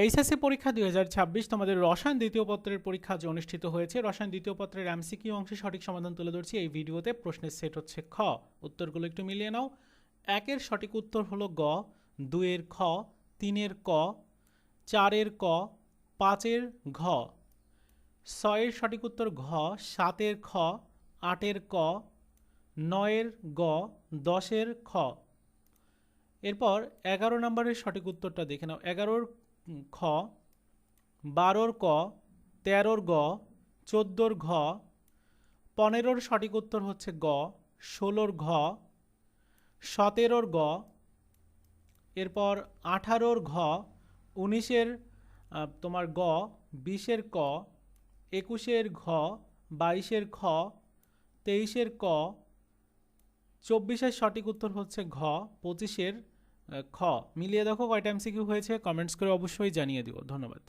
HSC পরীক্ষা 2026 তোমাদের রসায়ন দ্বিতীয় পত্রের পরীক্ষা যে অনুষ্ঠিত হয়েছে, রসায়ন দ্বিতীয় পত্রের এমসিকিউ অংশে সঠিক সমাধান তুলে ধরছি এই ভিডিওতে। প্রশ্নের সেট হচ্ছে খ, উত্তরগুলো একটু মিলিয়ে নাও। 1-এর সঠিক উত্তর হলো গ, 2-এর খ, 3-এর ক, 4-এর ক, 5-এর ঘ, 6-এর সঠিক উত্তর ঘ, 7-এর খ, 8-এর ক, 9-এর গ, 10-এর খ। এরপর 11 নম্বরের সঠিক উত্তরটা দেখে নাও। 11-র খ, 12-র ক, 13-র গ, 14-র ঘ, 15-র সঠিক উত্তর হচ্ছে গ, 16-র ঘ, 17-র গ, এরপর 18-র ঘ, 19-এর তোমার গ, 20-এর ক, 21-এর ঘ, 22-এর খ, 23-এর ক, 24-এর সঠিক উত্তর হচ্ছে ঘ, 25-এর খ। মিলিয়ে দেখো কয়টা এমসিকিউ হয়েছে, কমেন্টস করে অবশ্যই জানিয়ে দিও। ধন্যবাদ।